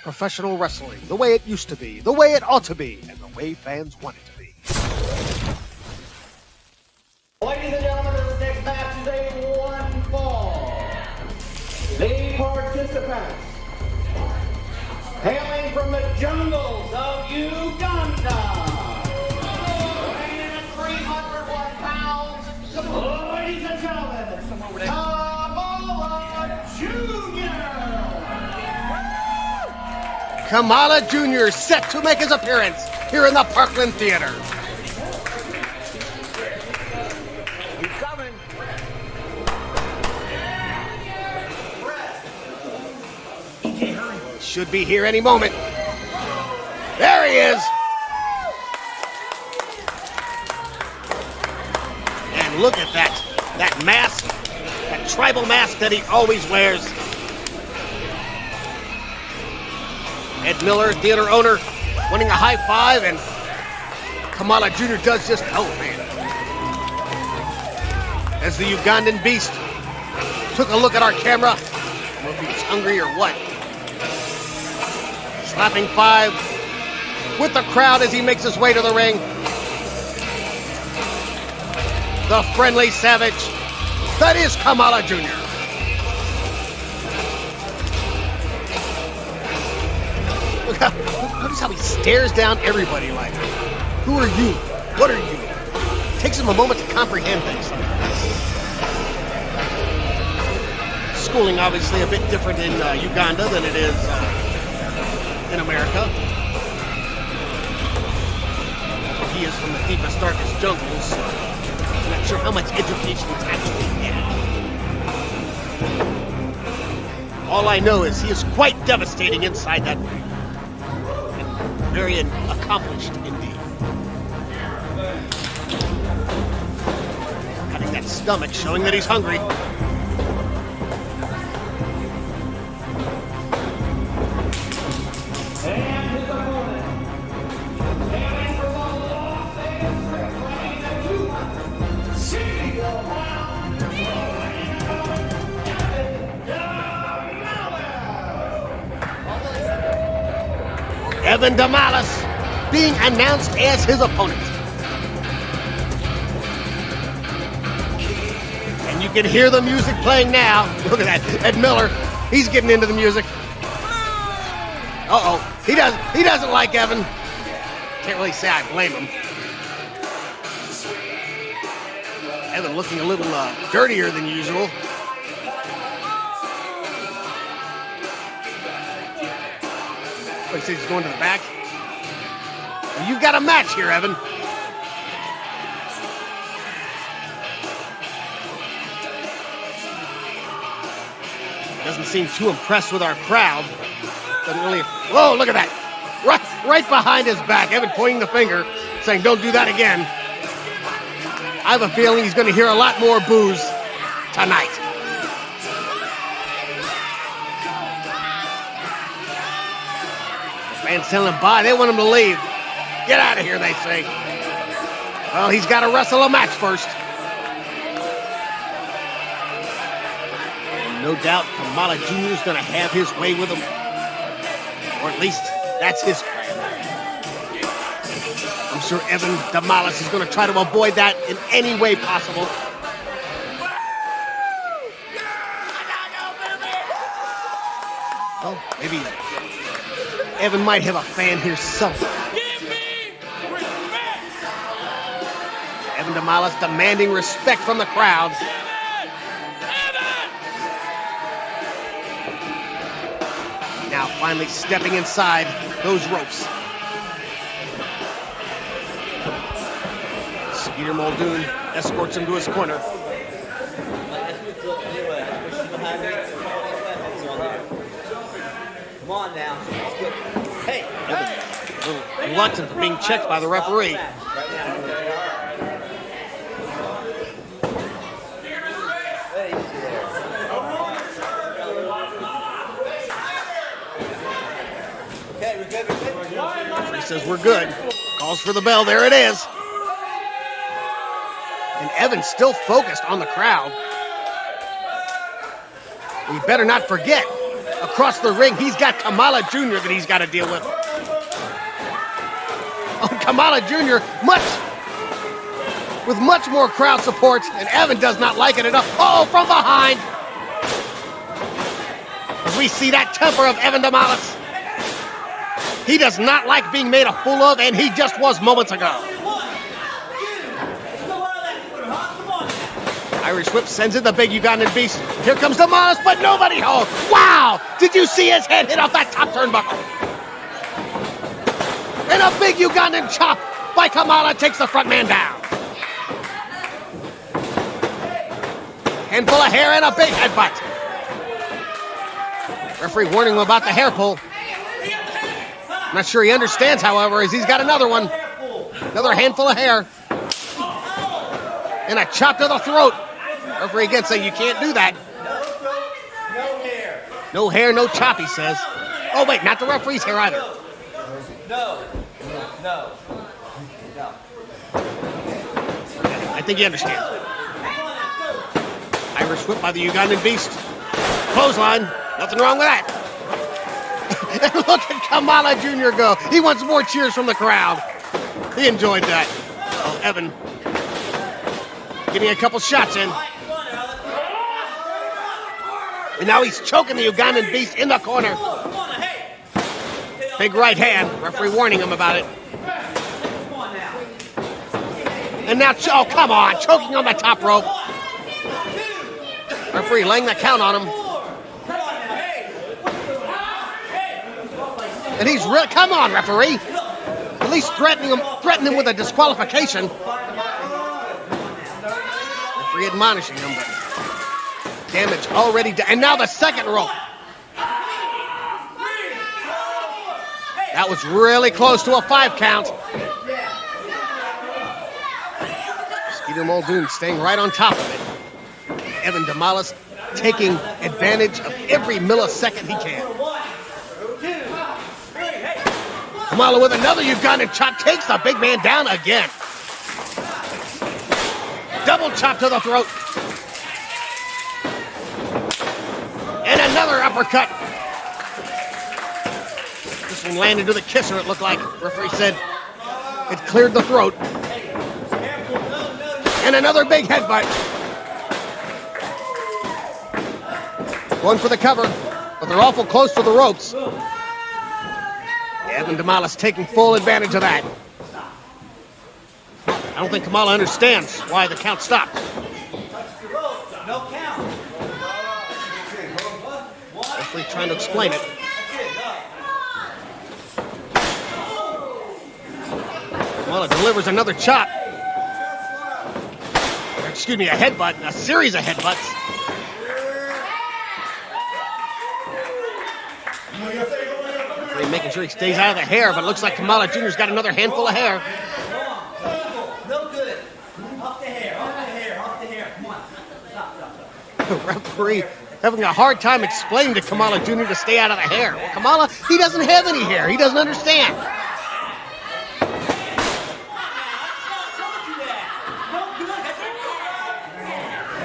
Professional wrestling, the way it used to be, the way it ought to be, and the way fans want it to be. Ladies and gentlemen, this next match is a one fall. The participants, hailing from the jungles of Uganda, weighing in at 301 pounds, ladies and gentlemen, Kamala Jr. Kamala Jr. set to make his appearance here in the Parkland Theater. He's coming. Should be here any moment. There he is. And look at that mask, that tribal mask that he always wears. Ed Miller, theater owner, winning a high five, and Kamala Jr. does just, oh man. As the Ugandan beast took a look at our camera, I don't know if he was hungry or what. Slapping five with the crowd as he makes his way to the ring. The friendly savage, that is Kamala Jr. Notice how he stares down everybody like, who are you? What are you? Takes him a moment to comprehend things. Schooling obviously a bit different in Uganda than it is in America. He is from the deepest, darkest jungles, so I'm not sure how much education he's actually had. All I know is he is quite devastating inside that ring. Very accomplished indeed. Cutting that stomach, showing that he's hungry. And his opponent, hailing from the Los Angeles, 260 pounds, Evan DaMalice being announced as his opponent. And you can hear the music playing now. Look at that, Ed Miller. He's getting into the music. Uh-oh, he doesn't like Evan. Can't really say I blame him. Evan looking a little dirtier than usual. He says he's going to the back. Well, you've got a match here, Evan. Doesn't seem too impressed with our crowd. Doesn't really. Whoa, look at that. Right behind his back. Evan pointing the finger, saying, don't do that again. I have a feeling he's going to hear a lot more boos tonight. Fans telling him bye. They want him to leave. Get out of here, they say. Well, he's got to wrestle a match first. And no doubt Kamala Jr. is going to have his way with him. Or at least that's his plan. I'm sure Evan DaMalice is going to try to avoid that in any way possible. Well, maybe Evan might have a fan here somewhere. Give me respect! Evan DaMalice demanding respect from the crowd. Now finally stepping inside those ropes. Skeeter Muldoon escorts him to his corner. Come on now. Hey! A little reluctant for being checked by the referee. Referee says we're good. Calls for the bell. There it is. And Evan's still focused on the crowd. We better not forget, a across the ring, he's got Kamala Jr. that he's got to deal with. Oh, Kamala Jr. with much more crowd support, and Evan does not like it enough. Oh, from behind. As we see that temper of Evan DaMalice. He does not like being made a fool of, and he just was moments ago. Irish whip sends in the big Ugandan beast. Here comes DaMalice, but nobody home. Wow! Did you see his head hit off that top turnbuckle? And a big Ugandan chop by Kamala takes the front man down. Handful of hair and a big headbutt. Referee warning him about the hair pull. I'm not sure he understands, however, as he's got another one. Another handful of hair. And a chop to the throat. Referee again saying you can't do that. No hair. No hair, no chop, he says. Oh, wait, not the referee's hair either. No. I think he understands. Irish whip by the Ugandan beast. Clothesline. Nothing wrong with that. And look at Kamala Jr. go. He wants more cheers from the crowd. He enjoyed that. Oh, Evan getting a couple shots in. And now he's choking the Ugandan beast in the corner. Big right hand. Referee warning him about it. And now, oh, come on. Choking on the top rope. Referee laying the count on him. And he's really, come on, referee. At least threaten him with a disqualification. Referee admonishing him, but damage already done. And now the second rope. That was really close to a 5 count. Skeeter Muldoon staying right on top of it. Evan DaMalice taking advantage of every millisecond he can. Kamala with another Ugandan chop takes the big man down again. Double chop to the throat. And another uppercut. This one landed to the kisser, it looked like. Referee said it cleared the throat. And another big headbutt. Going for the cover, but they're awful close to the ropes. Evan DaMalice taking full advantage of that. I don't think Kamala understands why the count stopped. No count. Referee trying to explain it. Kamala delivers another chop. Excuse me, a headbutt, a series of headbutts. Making sure he stays out of the hair, but it looks like Kamala Jr.'s got another handful of hair. No good. Off the hair. Come on. Stop. The referee having a hard time explaining to Kamala Jr. to stay out of the hair. Well, Kamala, he doesn't have any hair. He doesn't understand.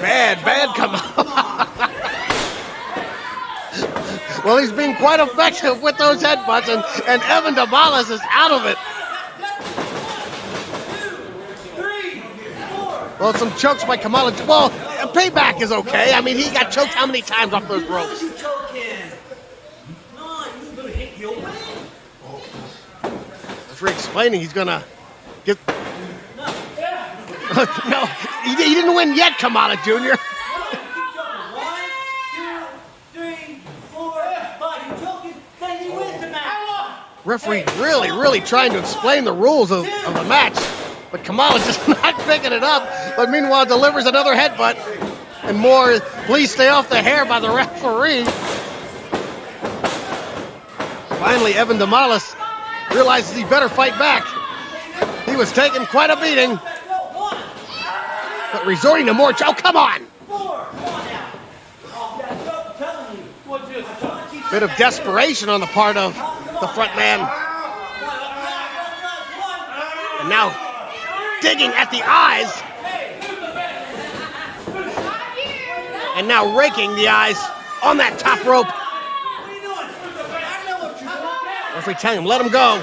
Bad Kamala. Well, he's being quite effective with those headbutts, and Evan DaMalice is out of it. Well, some chokes by Kamala. Well, payback is okay. I mean, he got choked how many times off those ropes? Referee explaining he's gonna get. No, he didn't win yet, Kamala Jr. Referee really trying to explain the rules of the match, but Kamala just not picking it up. But meanwhile, delivers another headbutt and more. Please stay off the hair by the referee. Finally, Evan DaMalice realizes he better fight back. He was taking quite a beating, but resorting to more. Oh, come on! Bit of desperation on the part of the front man. And now digging at the eyes. And now raking the eyes on that top rope. Referee telling him, let him go.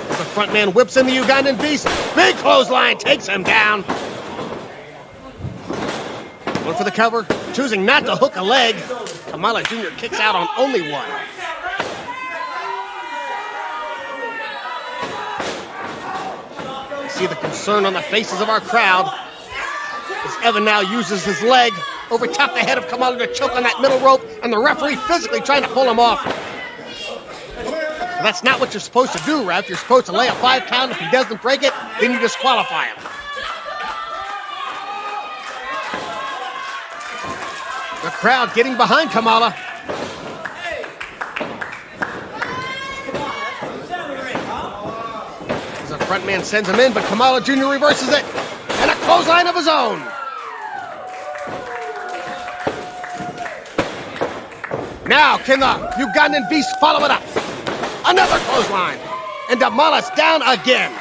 The front man whips in the Ugandan beast. Big clothesline takes him down. Going for the cover, choosing not to hook a leg. Kamala Jr. kicks out on only one. You see the concern on the faces of our crowd as Evan now uses his leg over top the head of Kamala to choke on that middle rope, and the referee physically trying to pull him off. Well, that's not what you're supposed to do, Ref. You're supposed to lay a 5-count. If he doesn't break it, then you disqualify him. The crowd getting behind Kamala. As the front man sends him in, but Kamala Jr. reverses it. And a clothesline of his own. Now, can the Ugandan beast follow it up? Another clothesline. And DaMalice down again.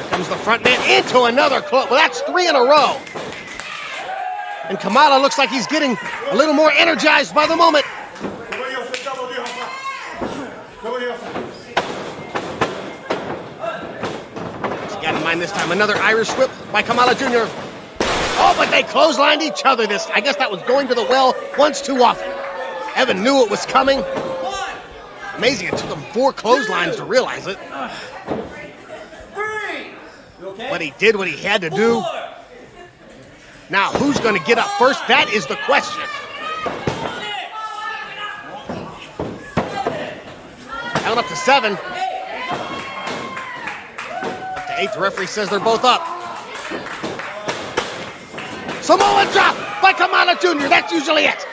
Here comes the front man into another close. Well, that's 3 in a row. And Kamala looks like he's getting a little more energized by the moment. Got in mind this time. Another Irish whip by Kamala Jr. Oh, but they clotheslined each other. I guess that was going to the well once too often. Evan knew it was coming. Amazing, it took him 4 clotheslines to realize it. But he did what he had to do. Now, who's going to get up first? That is the question. Down up to 7. Up to 8, the referee says they're both up. Samoan drop by Kamala Jr. That's usually it.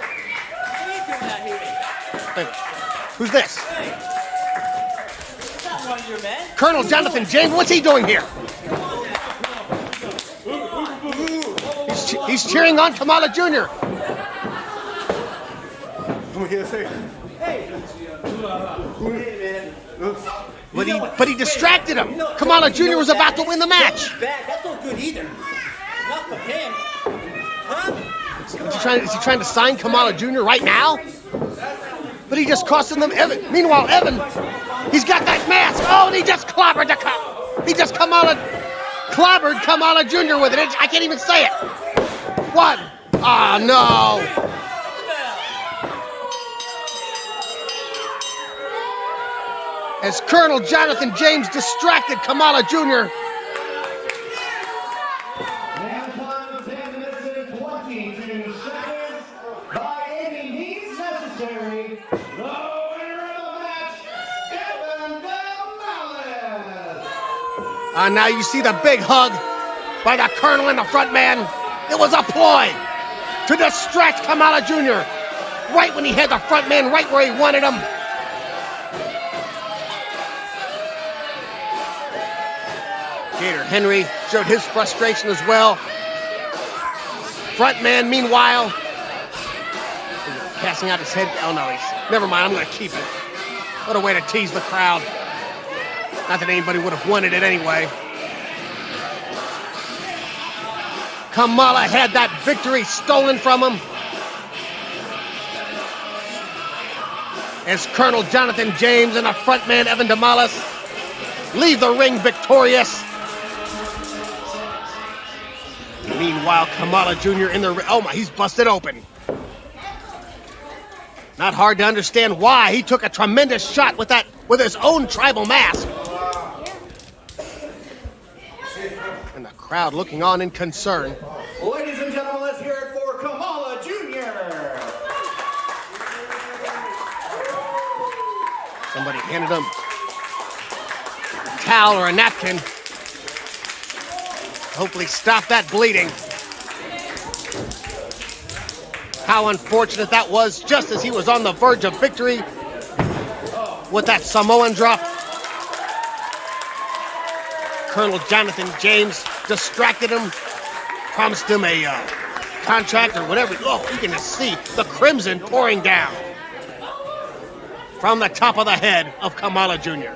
Wait, who's this? Colonel Jonathan James. What's he doing here? He's cheering on Kamala Jr. But he distracted him. Kamala Jr. was about to win the match. That's not good either. Not for him. Huh? Is he trying to sign Kamala Jr. right now? But he just costing them Evan. Meanwhile, Evan, he's got that mask. Oh, and he just clobbered clobbered Kamala Jr. with it. I can't even say it. What? Oh, no. As Colonel Jonathan James distracted Kamala Jr. Now you see the big hug by the Colonel and the front man. It was a ploy to distract Kamala Jr. right when he had the front man right where he wanted him. Gator Henry showed his frustration as well. Front man, meanwhile, casting out his head. Oh no, never mind, I'm going to keep it. What a way to tease the crowd. Not that anybody would have wanted it anyway. Kamala had that victory stolen from him. As Colonel Jonathan James and the front man Evan DaMalice leave the ring victorious. Meanwhile, Kamala Jr. in the ring. Oh my, he's busted open. Not hard to understand why he took a tremendous shot with his own tribal mask. And the crowd looking on in concern. Ladies and gentlemen, let's hear it for Kamala Jr. Somebody handed him a towel or a napkin. Hopefully stop that bleeding. How unfortunate that was, just as he was on the verge of victory with that Samoan drop. Colonel Jonathan James distracted him, promised him a contract or whatever. Oh, you can just see the crimson pouring down from the top of the head of Kamala Jr.